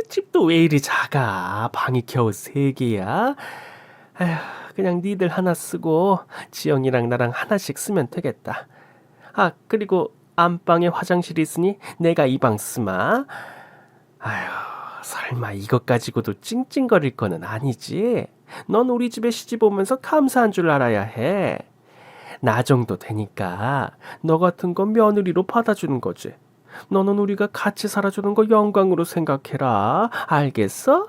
집도 왜 이리 작아? 방이 겨우 3개야? 아유, 그냥 니들 하나 쓰고 지영이랑 나랑 하나씩 쓰면 되겠다. 그리고 안방에 화장실이 있으니 내가 이 방 쓰마. 아유, 설마 이것 가지고도 찡찡거릴 거는 아니지? 넌 우리 집에 시집 오면서 감사한 줄 알아야 해. 나 정도 되니까 너 같은 건 며느리로 받아주는 거지. 너는 우리가 같이 살아주는 거 영광으로 생각해라. 알겠어?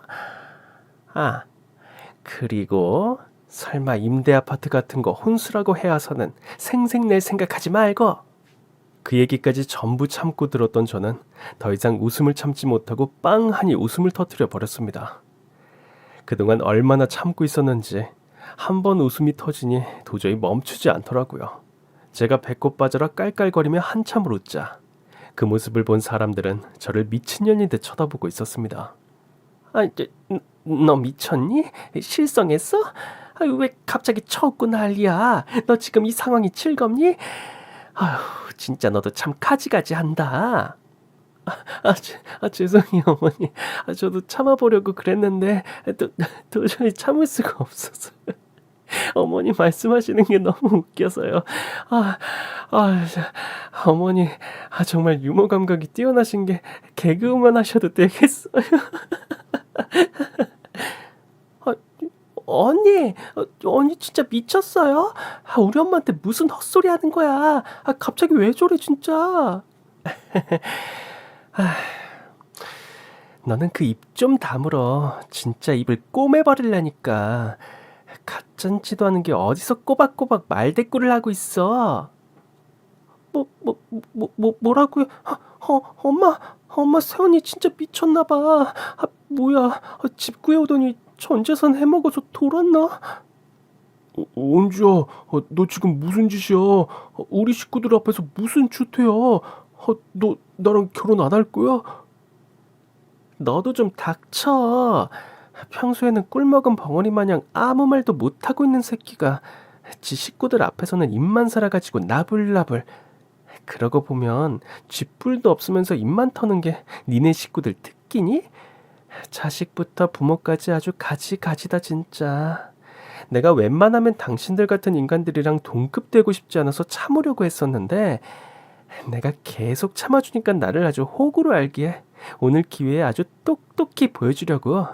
그리고 설마 임대 아파트 같은 거 혼수라고 해와서는 생색낼 생각하지 말고. 그 얘기까지 전부 참고 들었던 저는 더 이상 웃음을 참지 못하고 빵하니 웃음을 터뜨려 버렸습니다. 그동안 얼마나 참고 있었는지 한 번 웃음이 터지니 도저히 멈추지 않더라고요. 제가 배꼽 빠져라 깔깔거리며 한참을 웃자 그 모습을 본 사람들은 저를 미친년인 듯 쳐다보고 있었습니다. 너 미쳤니? 실성했어? 왜 갑자기 쳐웃고 난리야? 너 지금 이 상황이 즐겁니? 진짜 너도 참 가지가지 한다. 죄송해요, 어머니. 저도 참아보려고 그랬는데 도저히 참을 수가 없어서. 어머니 말씀하시는 게 너무 웃겨서요. 아, 자, 어머니, 정말 유머 감각이 뛰어나신 게 개그우먼 하셔도 되겠어요. 아, 언니, 언니 진짜 미쳤어요? 우리 엄마한테 무슨 헛소리 하는 거야? 갑자기 왜 저래 진짜? 너는 그 입 좀 다물어. 진짜 입을 꼬매버리려니까. 가짠지도 않은 게 어디서 꼬박꼬박 말대꾸를 하고 있어. 뭐라고요? 엄마 세훈이 진짜 미쳤나봐. 뭐야, 집 구해오더니 전 재산 해먹어서 돌았나? 언주야, 너 지금 무슨 짓이야? 우리 식구들 앞에서 무슨 추태야? 너 나랑 결혼 안 할 거야? 너도 좀 닥쳐. 평소에는 꿀먹은 벙어리 마냥 아무 말도 못하고 있는 새끼가 지 식구들 앞에서는 입만 살아가지고 나불나불. 그러고 보면 쥐뿔도 없으면서 입만 터는 게 니네 식구들 특기니? 자식부터 부모까지 아주 가지가지다 진짜. 내가 웬만하면 당신들 같은 인간들이랑 동급되고 싶지 않아서 참으려고 했었는데 내가 계속 참아주니까 나를 아주 호구로 알기에 오늘 기회에 아주 똑똑히 보여주려고.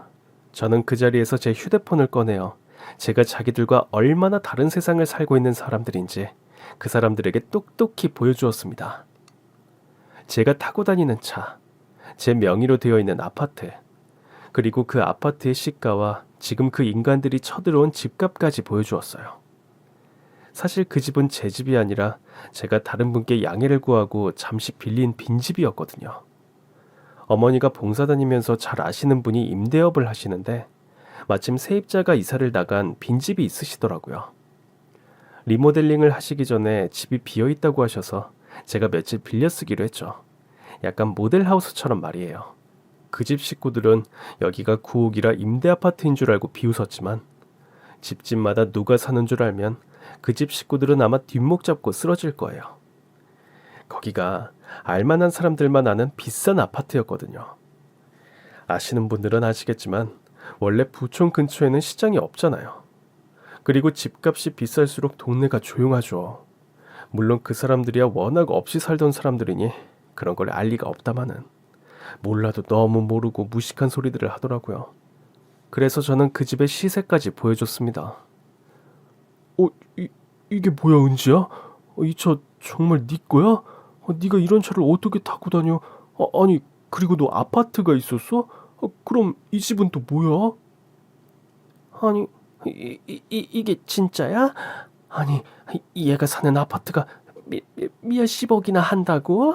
저는 그 자리에서 제 휴대폰을 꺼내어 제가 자기들과 얼마나 다른 세상을 살고 있는 사람들인지 그 사람들에게 똑똑히 보여주었습니다. 제가 타고 다니는 차, 제 명의로 되어 있는 아파트, 그리고 그 아파트의 시가와 지금 그 인간들이 쳐들어온 집값까지 보여주었어요. 사실 그 집은 제 집이 아니라 제가 다른 분께 양해를 구하고 잠시 빌린 빈집이었거든요. 어머니가 봉사 다니면서 잘 아시는 분이 임대업을 하시는데 마침 세입자가 이사를 나간 빈집이 있으시더라고요. 리모델링을 하시기 전에 집이 비어있다고 하셔서 제가 며칠 빌려 쓰기로 했죠. 약간 모델하우스처럼 말이에요. 그 집 식구들은 여기가 구옥이라 임대 아파트인 줄 알고 비웃었지만 집집마다 누가 사는 줄 알면 그 집 식구들은 아마 뒷목 잡고 쓰러질 거예요. 거기가 알만한 사람들만 아는 비싼 아파트였거든요. 아시는 분들은 아시겠지만 원래 부촌 근처에는 시장이 없잖아요. 그리고 집값이 비쌀수록 동네가 조용하죠. 물론 그 사람들이야 워낙 없이 살던 사람들이니 그런 걸 알 리가 없다마는 몰라도 너무 모르고 무식한 소리들을 하더라고요. 그래서 저는 그 집의 시세까지 보여줬습니다. 이게 뭐야, 은지야? 이 차 정말 네 거야? 네가 이런 차를 어떻게 타고 다녀? 아니, 그리고 너 아파트가 있었어? 그럼 이 집은 또 뭐야? 아니, 이게 진짜야? 아니, 얘가 사는 아파트가 몇십억이나 한다고?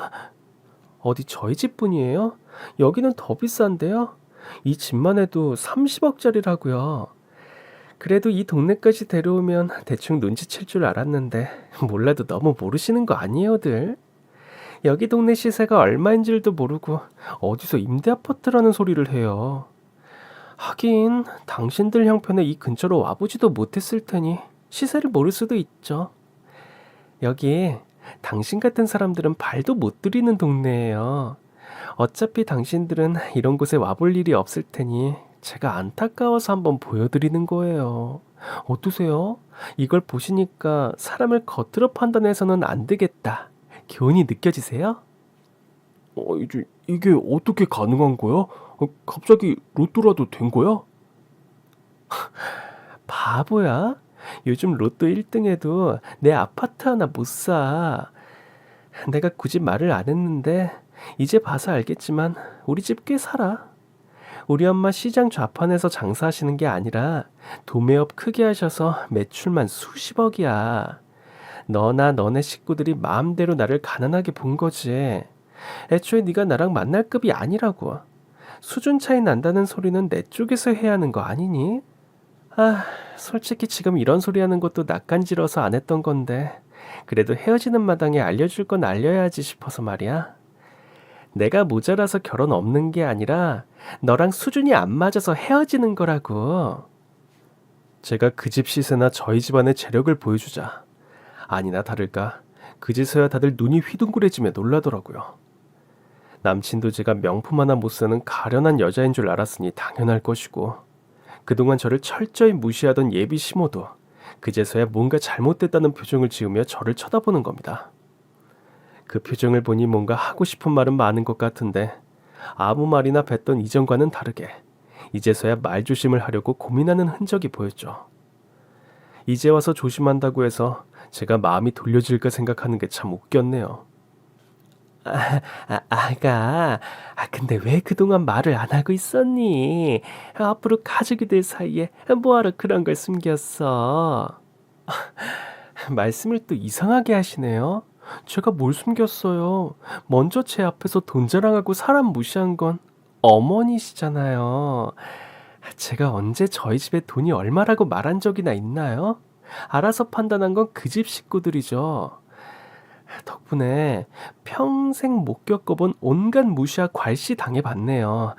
어디 저희 집뿐이에요? 여기는 더 비싼데요? 이 집만 해도 30억짜리라고요. 그래도 이 동네까지 데려오면 대충 눈치챌 줄 알았는데 몰라도 너무 모르시는 거 아니에요들? 여기 동네 시세가 얼마인 줄도 모르고 어디서 임대 아파트라는 소리를 해요. 하긴 당신들 형편에 이 근처로 와보지도 못했을 테니 시세를 모를 수도 있죠. 여기 당신 같은 사람들은 발도 못 들이는 동네예요. 어차피 당신들은 이런 곳에 와볼 일이 없을 테니 제가 안타까워서 한번 보여드리는 거예요. 어떠세요? 이걸 보시니까 사람을 겉으로 판단해서는 안 되겠다. 교훈이 느껴지세요? 이게 어떻게 가능한 거야? 갑자기 로또라도 된 거야? 바보야? 요즘 로또 1등해도 내 아파트 하나 못 사. 내가 굳이 말을 안 했는데 이제 봐서 알겠지만 우리 집 꽤 살아. 우리 엄마 시장 좌판에서 장사하시는 게 아니라 도매업 크게 하셔서 매출만 수십억이야. 너나 너네 식구들이 마음대로 나를 가난하게 본 거지. 애초에 네가 나랑 만날 급이 아니라고. 수준 차이 난다는 소리는 내 쪽에서 해야 하는 거 아니니? 솔직히 지금 이런 소리 하는 것도 낯간지러서 안 했던 건데 그래도 헤어지는 마당에 알려줄 건 알려야지 싶어서 말이야. 내가 모자라서 결혼 없는 게 아니라 너랑 수준이 안 맞아서 헤어지는 거라고. 제가 그 집 시세나 저희 집안의 재력을 보여주자 아니나 다를까 그제서야 다들 눈이 휘둥그레지며 놀라더라고요. 남친도 제가 명품 하나 못 사는 가련한 여자인 줄 알았으니 당연할 것이고, 그동안 저를 철저히 무시하던 예비 시모도 그제서야 뭔가 잘못됐다는 표정을 지으며 저를 쳐다보는 겁니다. 그 표정을 보니 뭔가 하고 싶은 말은 많은 것 같은데 아무 말이나 뱉던 이전과는 다르게 이제서야 말조심을 하려고 고민하는 흔적이 보였죠. 이제 와서 조심한다고 해서 제가 마음이 돌려질까 생각하는 게 참 웃겼네요. 아가, 근데 왜 그동안 말을 안 하고 있었니? 앞으로 가족이 될 사이에 뭐하러 그런 걸 숨겼어? 말씀을 또 이상하게 하시네요. 제가 뭘 숨겼어요? 먼저 제 앞에서 돈 자랑하고 사람 무시한 건 어머니시잖아요. 제가 언제 저희 집에 돈이 얼마라고 말한 적이나 있나요? 알아서 판단한 건 그 집 식구들이죠. 덕분에 평생 못 겪어본 온갖 무시와 괄시 당해봤네요.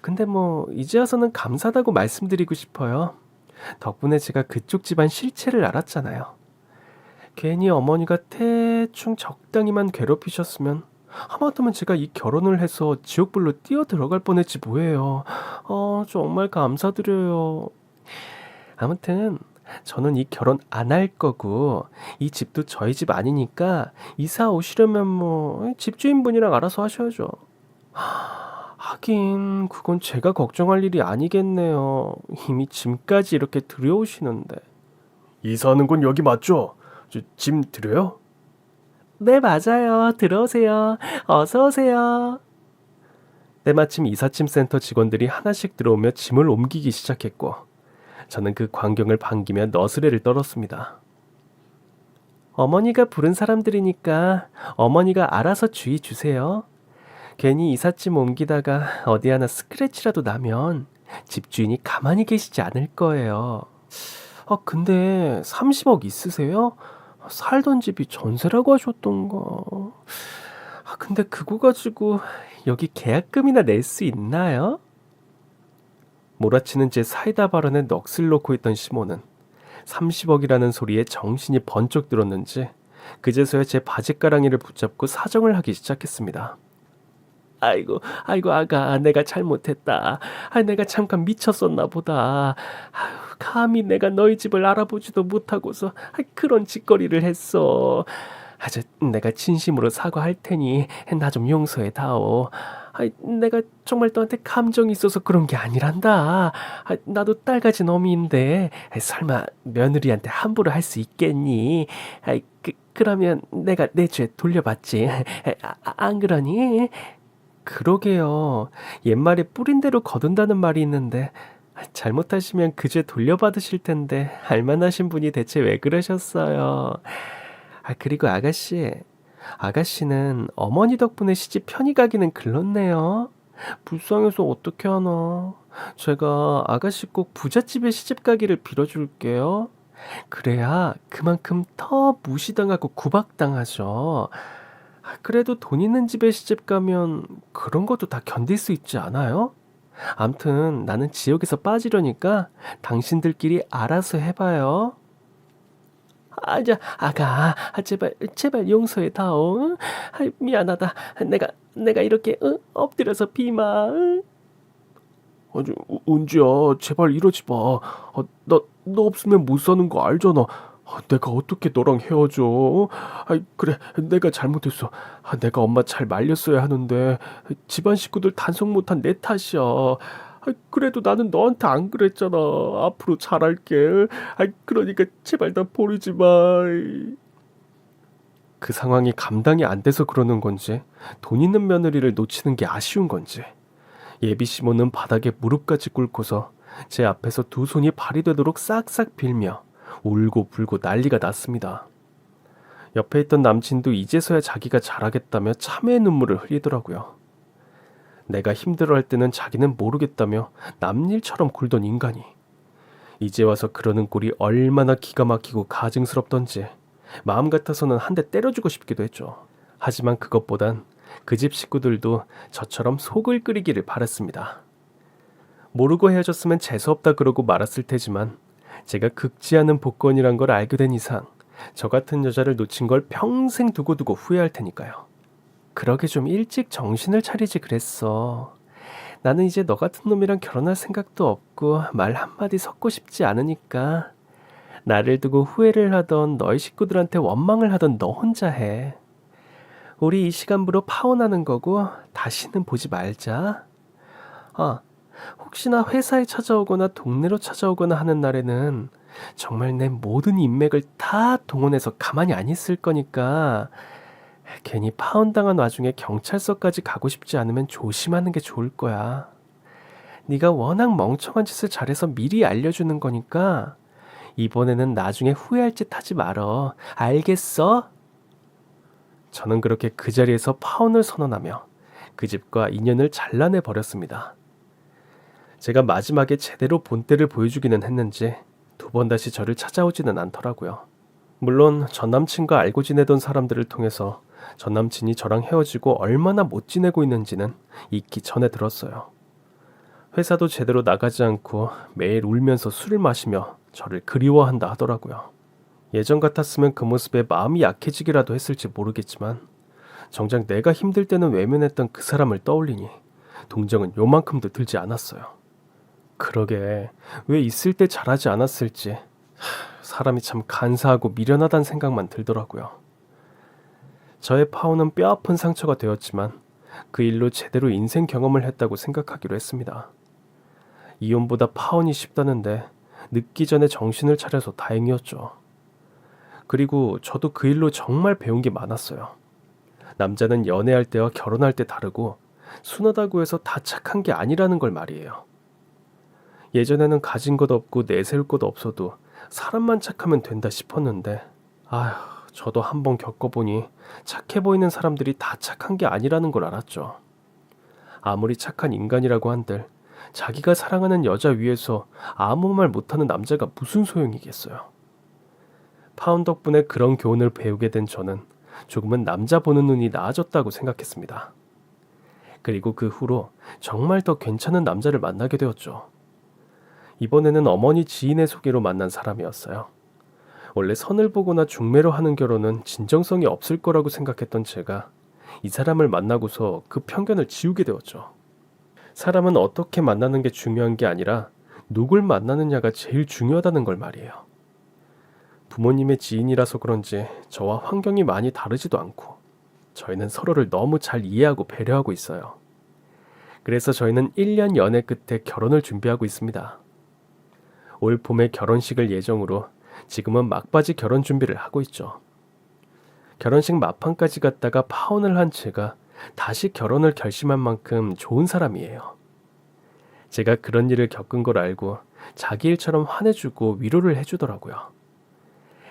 근데 뭐 이제 와서는 감사하다고 말씀드리고 싶어요. 덕분에 제가 그쪽 집안 실체를 알았잖아요. 괜히 어머니가 대충 적당히만 괴롭히셨으면 하마터면 제가 이 결혼을 해서 지옥불로 뛰어 들어갈 뻔했지 뭐예요. 정말 감사드려요. 아무튼 저는 이 결혼 안 할 거고 이 집도 저희 집 아니니까 이사 오시려면 뭐 집주인분이랑 알아서 하셔야죠. 하긴 그건 제가 걱정할 일이 아니겠네요. 이미 짐까지 이렇게 들여오시는데. 이사하는 건 여기 맞죠? 짐 드려요? 네, 맞아요. 들어오세요. 어서 오세요. 때마침 이삿짐 센터 직원들이 하나씩 들어오며 짐을 옮기기 시작했고 저는 그 광경을 반기며 너스레를 떨었습니다. 어머니가 부른 사람들이니까 어머니가 알아서 주의 주세요. 괜히 이삿짐 옮기다가 어디 하나 스크래치라도 나면 집주인이 가만히 계시지 않을 거예요. 근데 30억 있으세요? 살던 집이 전세라고 하셨던가. 근데 그거 가지고 여기 계약금이나 낼 수 있나요? 몰아치는 제 사이다 발언에 넋을 놓고 있던 시모는 30억이라는 소리에 정신이 번쩍 들었는지 그제서야 제 바지가랑이를 붙잡고 사정을 하기 시작했습니다. 아이고 아가, 내가 잘못했다. 내가 잠깐 미쳤었나 보다. 감히 내가 너희 집을 알아보지도 못하고서 그런 짓거리를 했어. 내가 진심으로 사과할 테니 나 좀 용서해 다오. 내가 정말 너한테 감정이 있어서 그런 게 아니란다. 나도 딸 가진 어미인데 설마 며느리한테 함부로 할 수 있겠니? 그러면 내가 내 죄 돌려받지. 안 그러니? 그러게요. 옛말에 뿌린 대로 거둔다는 말이 있는데 잘못하시면 그 죄 돌려받으실 텐데 알만하신 분이 대체 왜 그러셨어요? 그리고 아가씨는 어머니 덕분에 시집 편히 가기는 글렀네요. 불쌍해서 어떻게 하나. 제가 아가씨 꼭 부잣집에 시집 가기를 빌어줄게요. 그래야 그만큼 더 무시당하고 구박당하죠. 그래도 돈 있는 집에 시집 가면 그런 것도 다 견딜 수 있지 않아요? 암튼 나는 지옥에서 빠지려니까 당신들끼리 알아서 해봐요. 아가, 제발 용서해 다오. 미안하다. 내가 이렇게 엎드려서 비마. 은지야, 제발 이러지 마. 너 없으면 못 사는 거 알잖아. 내가 어떻게 너랑 헤어져? 그래, 내가 잘못했어. 내가 엄마 잘 말렸어야 하는데 집안 식구들 단속 못한 내 탓이야. 그래도 나는 너한테 안 그랬잖아. 앞으로 잘할게. 그러니까 제발 나 버리지 마. 그 상황이 감당이 안 돼서 그러는 건지 돈 있는 며느리를 놓치는 게 아쉬운 건지 예비 시모는 바닥에 무릎까지 꿇고서 제 앞에서 두 손이 발이 되도록 싹싹 빌며 울고 불고 난리가 났습니다. 옆에 있던 남친도 이제서야 자기가 잘하겠다며 참회의 눈물을 흘리더라고요. 내가 힘들어할 때는 자기는 모르겠다며 남일처럼 굴던 인간이 이제 와서 그러는 꼴이 얼마나 기가 막히고 가증스럽던지 마음 같아서는 한 대 때려주고 싶기도 했죠. 하지만 그것보단 그 집 식구들도 저처럼 속을 끓이기를 바랐습니다. 모르고 헤어졌으면 재수없다 그러고 말았을 테지만 제가 극지 않은 복권이란 걸 알게 된 이상 저 같은 여자를 놓친 걸 평생 두고두고 후회할 테니까요. 그러게 좀 일찍 정신을 차리지 그랬어. 나는 이제 너 같은 놈이랑 결혼할 생각도 없고 말 한마디 섞고 싶지 않으니까 나를 두고 후회를 하던 너희 식구들한테 원망을 하던 너 혼자 해. 우리 이 시간부로 파혼하는 거고 다시는 보지 말자. 아, 혹시나 회사에 찾아오거나 동네로 찾아오거나 하는 날에는 정말 내 모든 인맥을 다 동원해서 가만히 안 있을 거니까 괜히 파혼당한 와중에 경찰서까지 가고 싶지 않으면 조심하는 게 좋을 거야. 네가 워낙 멍청한 짓을 잘해서 미리 알려주는 거니까 이번에는 나중에 후회할 짓 하지 말어. 알겠어? 저는 그렇게 그 자리에서 파혼을 선언하며 그 집과 인연을 잘라내 버렸습니다. 제가 마지막에 제대로 본때를 보여주기는 했는지 두 번 다시 저를 찾아오지는 않더라고요. 물론 전 남친과 알고 지내던 사람들을 통해서 전 남친이 저랑 헤어지고 얼마나 못 지내고 있는지는 익히 전해 들었어요. 회사도 제대로 나가지 않고 매일 울면서 술을 마시며 저를 그리워한다 하더라고요. 예전 같았으면 그 모습에 마음이 약해지기라도 했을지 모르겠지만 정작 내가 힘들 때는 외면했던 그 사람을 떠올리니 동정은 요만큼도 들지 않았어요. 그러게 왜 있을 때 잘하지 않았을지 사람이 참 간사하고 미련하다는 생각만 들더라고요. 저의 파혼은 뼈아픈 상처가 되었지만 그 일로 제대로 인생 경험을 했다고 생각하기로 했습니다. 이혼보다 파혼이 쉽다는데 늦기 전에 정신을 차려서 다행이었죠. 그리고 저도 그 일로 정말 배운 게 많았어요. 남자는 연애할 때와 결혼할 때 다르고 순하다고 해서 다 착한 게 아니라는 걸 말이에요. 예전에는 가진 것 없고 내세울 것 없어도 사람만 착하면 된다 싶었는데 아휴, 저도 한번 겪어보니 착해 보이는 사람들이 다 착한 게 아니라는 걸 알았죠. 아무리 착한 인간이라고 한들 자기가 사랑하는 여자 위해서 아무 말 못하는 남자가 무슨 소용이겠어요. 파혼 덕분에 그런 교훈을 배우게 된 저는 조금은 남자 보는 눈이 나아졌다고 생각했습니다. 그리고 그 후로 정말 더 괜찮은 남자를 만나게 되었죠. 이번에는 어머니 지인의 소개로 만난 사람이었어요. 원래 선을 보거나 중매로 하는 결혼은 진정성이 없을 거라고 생각했던 제가 이 사람을 만나고서 그 편견을 지우게 되었죠. 사람은 어떻게 만나는 게 중요한 게 아니라 누굴 만나느냐가 제일 중요하다는 걸 말이에요. 부모님의 지인이라서 그런지 저와 환경이 많이 다르지도 않고 저희는 서로를 너무 잘 이해하고 배려하고 있어요. 그래서 저희는 1년 연애 끝에 결혼을 준비하고 있습니다. 올 봄에 결혼식을 예정으로 지금은 막바지 결혼 준비를 하고 있죠. 결혼식 막판까지 갔다가 파혼을 한 제가 다시 결혼을 결심한 만큼 좋은 사람이에요. 제가 그런 일을 겪은 걸 알고 자기 일처럼 화내주고 위로를 해주더라고요.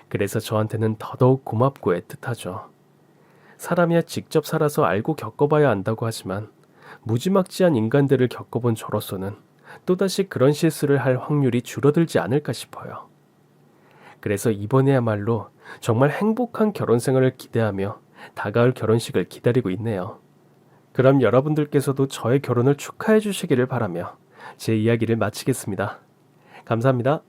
그래서 저한테는 더더욱 고맙고 애틋하죠. 사람이야 직접 살아서 알고 겪어봐야 안다고 하지만 무지막지한 인간들을 겪어본 저로서는 또다시 그런 실수를 할 확률이 줄어들지 않을까 싶어요. 그래서 이번에야말로 정말 행복한 결혼 생활을 기대하며 다가올 결혼식을 기다리고 있네요. 그럼 여러분들께서도 저의 결혼을 축하해 주시기를 바라며 제 이야기를 마치겠습니다. 감사합니다.